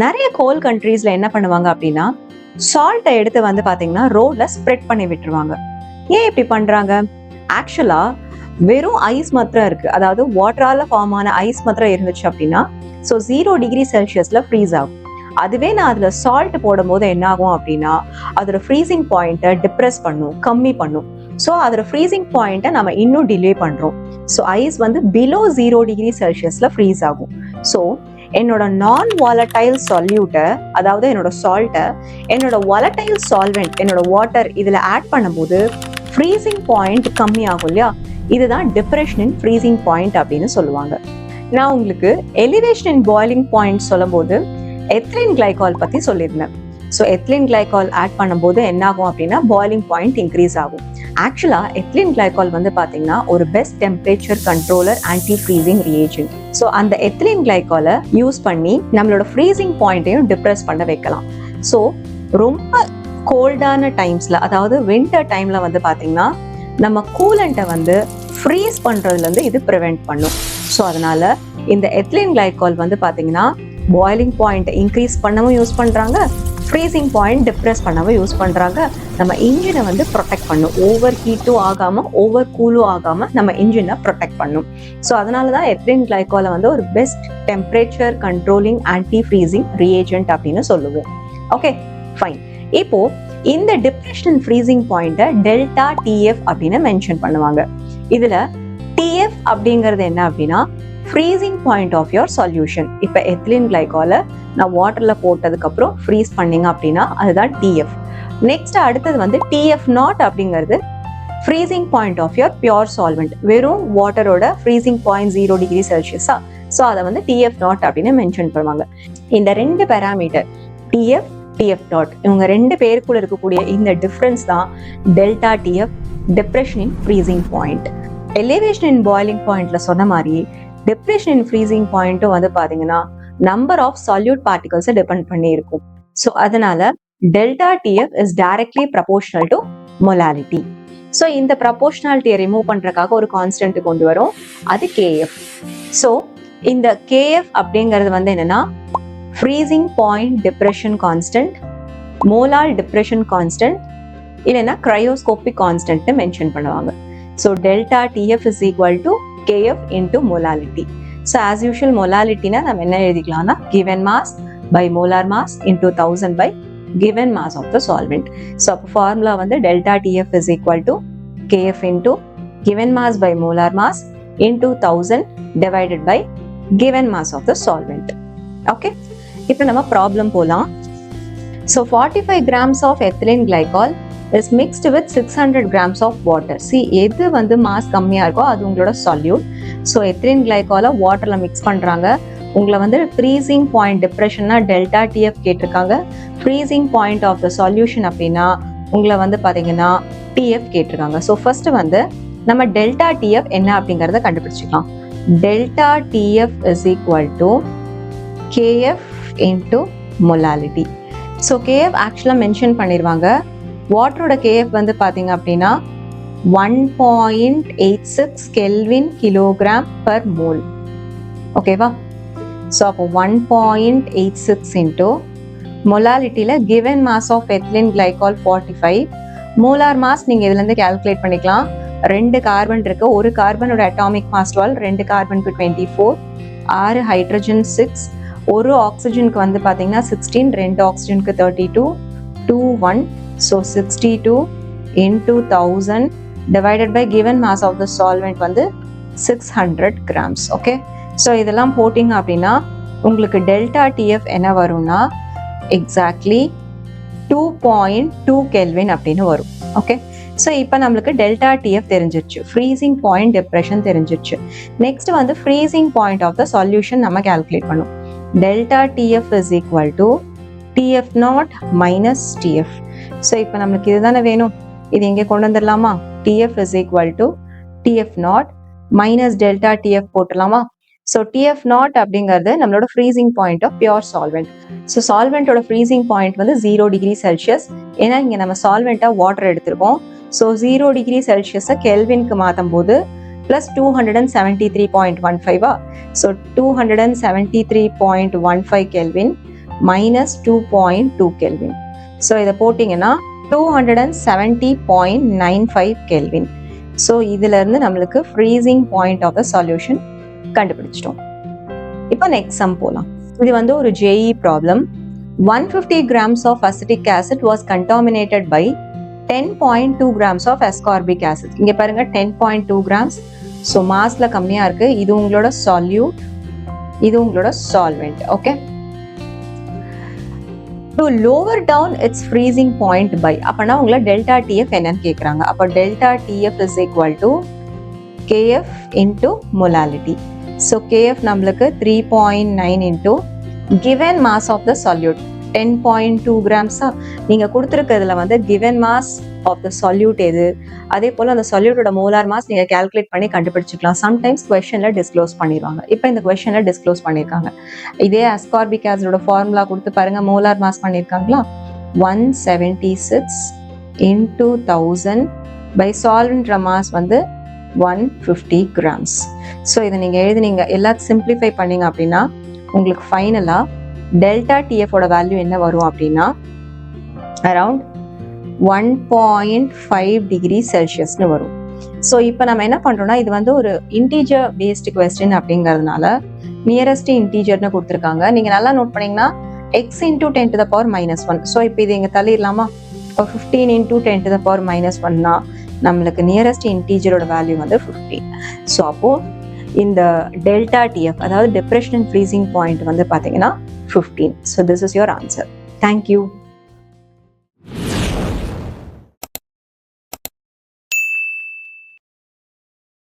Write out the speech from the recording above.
நிறைய கோல் கண்ட்ரீஸ்ல என்ன பண்ணுவாங்க அப்படின்னா சால்ட்டை எடுத்து வந்து பாத்தீங்கன்னா ரோட்ல ஸ்ப்ரெட் பண்ணி விட்டுருவாங்க. ஏன் இப்படி பண்றாங்க? ஆக்சுவலா வெறும் ஐஸ் மாத்திரம் இருக்கு, அதாவது வாட்டரால ஃபார்ம் ஆன ஐஸ் மாத்திரம் இருந்துச்சு அப்படின்னா 0 டிகிரி செல்சியஸ்ல ஃப்ரீஸ் ஆகும். அதுவே நான் அதுல சால்ட் போடும் போது என்ன ஆகும் அப்படின்னா அதோட ஃப்ரீசிங் பாயிண்ட்டை டிப்ரெஸ் பண்ணும், கம்மி பண்ணும். ஸோ அதோட ஃப்ரீசிங் பாயிண்ட்டை நம்ம இன்னும் டிலே பண்றோம். ஸோ ஐஸ் வந்து பிலோ 0 டிகிரி செல்சியஸ்ல ஃப்ரீஸ் ஆகும். ஸோ என்னோட நான் வாலடைல் சொல்யூட்டை, அதாவது என்னோட சால்ட்டை என்னோட வாலடைல் சால்வெண்ட், என்னோட வாட்டர் இதுல ஆட் பண்ணும்போது ஃப்ரீசிங் பாயிண்ட் கம்மி ஆகும் இல்லையா? இதுதான் டிப்ரெஷன் இன் ஃப்ரீசிங் பாயிண்ட் அப்படின்னு சொல்லுவாங்க. நான் உங்களுக்கு எலிவேஷன் இன் பாய்லிங் பாயிண்ட் சொல்லும் போது எத்திலீன் கிளைகால் பத்தி சொல்லியிருந்தேன். ஸோ எத்திலீன் கிளைகால் ஆட் பண்ணும்போது என்ன ஆகும் அப்படின்னா பாய்லிங் பாயிண்ட் இன்க்ரீஸ் ஆகும். ஆக்சுவலா எத்திலீன் கிளைகால் வந்து பாத்தீங்கன்னா ஒரு best temperature controller anti freezing reagent. So அந்த எத்திலீன் கிளைகாலை யூஸ் பண்ணி நம்மளோட ஃப்ரீசிங் பாயிண்ட்டையும் டிப்ரெஸ் பண்ண வைக்கலாம். ஸோ ரொம்ப கோல்டான டைம்ஸ்ல, அதாவது வின்டர் டைம்ல வந்து பாத்தீங்கன்னா நம்ம கூலண்ட்டை வந்து ஃப்ரீஸ் பண்றதுல இருந்து இது ப்ரிவென்ட் பண்ணும். ஸோ அதனால இந்த எத்திலீன் கிளைகால் வந்து பாத்தீங்கன்னா பாய்லிங் பாயிண்ட் இன்க்ரீஸ் பண்ணவும் யூஸ் பண்றாங்க, ஃப்ரீசிங் பாயிண்ட் டிப்ரெஸ் பண்ணவும் யூஸ் பண்றாங்க. நம்ம இன்ஜினை வந்து ப்ரொடெக்ட் பண்ணும், ஓவர் ஹீட்டும் ஆகாம ஓவர் கூலும் ஆகாம நம்ம இன்ஜினை ப்ரொடெக்ட் பண்ணும். ஸோ அதனாலதான் எத்திலீன் கிளைகாலை வந்து ஒரு best temperature controlling anti freezing reagent அப்படின்னு சொல்லுவோம். Okay fine. இப்போ இந்த டிப்ரெஷன் ஃப்ரீசிங் பாயிண்ட்டை டெல்டா டிஎஃப் அப்படின்னு மென்ஷன் பண்ணுவாங்க. இதுல டிஎஃப் அப்படிங்கிறது என்ன அப்படின்னா freezing point of your solution. இப்போ எத்திலீன் கிளைகாலை நான் வாட்டர்ல போட்டதுக்கு அப்புறம் ஃப்ரீஸ் பண்ணீங்க அப்படின்னா அதுதான் டிஎஃப். நெக்ஸ்ட் அடுத்தது வந்து டிஎஃப் நாட் அப்படிங்கிறது freezing point of your pure solvent. வெறும் வாட்டரோட ஃப்ரீசிங் பாயிண்ட் 0 டிகிரி செல்சியஸா, ஸோ அதை வந்து டிஎஃப் நாட் அப்படின்னு மென்ஷன் பண்ணுவாங்க. இந்த ரெண்டு பேராமீட்டர் டிஎஃப் டிஎஃப் டாட், இவங்க ரெண்டு பேருக்குள்ள இருக்கக்கூடிய இந்த டிஃபரன்ஸ் தான் delta DF, depression in freezing point. Elevation in boiling பாயிண்ட்ல சொன்ன மாதிரி டிப்ரெஷன் இன் ஃப்ரீசிங் பாயிண்ட்டும் வந்து பாத்தீங்கன்னா நம்பர் ஆஃப் சால்யூட் பார்ட்டிகல்ஸை டிபெண்ட் பண்ணி இருக்கும். ஸோ அதனால delta DF is directly proportional to molality. So இந்த ப்ரப்போர்ஷனாலிட்டியை ரிமூவ் பண்றதுக்காக ஒரு கான்ஸ்டன்ட் கொண்டு வரும், அது கேஎஃப். ஸோ இந்த கேஎஃப் அப்படிங்கிறது வந்து என்னன்னா freezing point depression constant, molar depression constant, இல்லைன்னா கிரையோஸ்கோபிக் கான்ஸ்டன்ட் மென்ஷன் பண்ணுவாங்க. So delta DF is equal to KF into molality. So as usual மொலாலிட்டினா நம்ம என்ன எழுதிக்கலாம்னா given mass by molar mass into 1000 by given mass of the solvent. So அப்போ formula வந்து delta DF is equal to KF into given mass by molar mass into 1000 divided by given mass of the solvent. Okay, இப்போ நம்ம problem போலாம். So 45 grams of ethylene glycol is mixed with 600 grams of water. See, எது வந்து mass கம்மியா இருக்கோ அது உங்களோட solute. So ethylene கிளைகாலை வாட்டர்ல மிக்ஸ் பண்றாங்க. உங்களை வந்து ஃப்ரீசிங் பாயிண்ட் டிப்ரெஷன்னா டெல்டா டிஎஃப் கேட்டிருக்காங்க. Freezing point of the solution அப்படின்னா உங்களை வந்து பாத்தீங்கன்னா டிஎஃப் கேட்டிருக்காங்க. ஸோ ஃபர்ஸ்ட் வந்து நம்ம டெல்டா டிஎஃப் என்ன அப்படிங்கறத கண்டுபிடிச்சிக்கலாம். Delta DF is equal to KF into molality. So KF ஆக்சுவலாக மென்ஷன் பண்ணிடுவாங்க. வாட்டரோட கேஎஃப் வந்து பார்த்தீங்க அப்படின்னா 1.86 கெல்வின் கிலோகிராம் பர் மோல். ஓகேவா? ஸோ அப்போ 1.86 இன்டூ மொலாலிட்டியில் given mass of ethylene glycol 45, molar mass நீங்கள் இதுலேருந்து கால்குலேட் பண்ணிக்கலாம். 2 கார்பன் இருக்கு, ஒரு கார்பனோட அட்டாமிக் மாஸ் 12, 2 கார்பனுக்கு 24, 6 ஹைட்ரஜன் 6, ஒரு ஆக்சிஜனுக்கு வந்து பார்த்தீங்கன்னா 16, 2 ஆக்சிஜனுக்கு 32, 2 1. So 62 into 1000 divided by given mass of the solvent வந்து 600 grams. ஓகே, ஸோ இதெல்லாம் போட்டிங்க அப்படின்னா உங்களுக்கு டெல்டா டிஎஃப் என்ன வரும்னா எக்ஸாக்ட்லி 2.2 கெல்வின் அப்படின்னு வரும். ஓகே, ஸோ இப்போ நம்மளுக்கு டெல்டா டிஎஃப் தெரிஞ்சிருச்சு, ஃப்ரீசிங் பாயிண்ட் டிப்ரெஷன் தெரிஞ்சிருச்சு. நெக்ஸ்ட் வந்து freezing point of the solution நம்ம கால்குலேட் பண்ணும். Delta DF is equal to TF not minus TF. So இப்போ நம்மளுக்கு இதுதானே வேணும், இது இங்கே கொண்டு வந்துடலாமா? TF is equal to TF not minus delta TF போட்டுடலாமா? ஸோ டிஎஃப் நாட் அப்படிங்கிறது நம்மளோட freezing point of pure solvent. So சால்வெண்டோட ஃப்ரீசிங் பாயிண்ட் வந்து 0 டிகிரி செல்சியஸ். ஏன்னா இங்கே நம்ம சால்வெண்ட்டாக வாட்டர் எடுத்திருக்கோம். ஸோ 0 டிகிரி செல்சியஸை கெல்வின்க்கு மாற்றும் போது plus 273.15. So 273.15 Kelvin minus 2.2 Kelvin. So இதை போட்டிங்கன்னா 270.95 Kelvin. ஸோ இதிலிருந்து நம்மளுக்கு freezing point of the solution கண்டுபிடிச்சிட்டோம். இப்போ நெக்ஸ்ட் சம் போகலாம். இது வந்து ஒரு JE problem. 150 grams of acetic acid was contaminated by 10.2 grams of ascorbic acid. இங்க பாருங்க 10.2 grams. ஸோ மாஸ்ல கம்மியா இருக்கு. இது உங்களோட solute, இது உங்களோட solvent. Okay, to lower down its freezing point by, அப்பனா உங்களை delta TF என்னன்னு கேக்குறாங்க. அப்ப delta TF is equal to KF into molality. So KF நம்மளுக்கு 3.9 into given mass of the solute 10.2 grams. நீங்க கொடுத்திருக்கிறதுல வந்து given mass of the solute எது, அதே போல அந்த solute மோலார் மாஸ் நீங்க கால்குலேட் பண்ணி கண்டுபிடிச்சிக்கலாம். சம்டைம்ஸ் கொஸ்டின்ல டிஸ்க்ளோஸ் பண்ணிடுவாங்க. இப்போ இந்த கொஸ்டின்ல டிஸ்க்ளோஸ் பண்ணிருக்காங்க. இதே ascorbic acid ஃபார்முலா கொடுத்து பாருங்க, மோலார் மாஸ் பண்ணிருக்காங்களா 176 into 1000 by solvent மாஸ் வந்து 150 grams. ஸோ இதை நீங்க எழுதினீங்க, எல்லாத்தையும் சிம்பிளிஃபை பண்ணீங்க அப்படின்னா உங்களுக்கு ஃபைனலா டெல்டா டிஎஃபோட வேல்யூ என்ன வரும் அப்படின்னா அரவுண்ட் 1.5 டிகிரி செல்சியஸ்னு வரும். ஸோ இப்போ நம்ம என்ன பண்றோம்னா, இது வந்து ஒரு இன்டீஜர் பேஸ்டு கொஸ்டின் அப்படிங்கிறதுனால நியரஸ்ட் இன்டீஜர்னு கொடுத்துருக்காங்க. நீங்க நல்லா நோட் பண்ணீங்கன்னா x into 10 to the power minus 1. So இப்போ இது இங்க தள்ளிடலாமா, இப்போ 15 into 10 to the power minus 1னா நம்மளுக்கு நியரஸ்ட் இன்டீஜரோட வேல்யூ வந்து 15. ஸோ அப்போ இந்த டெல்டா டிஎஃப் அதாவது டிப்ரெஷன் அண்ட் ஃப்ரீசிங் பாயிண்ட் வந்து பார்த்தீங்கன்னா 15. So this is your answer. Thank you.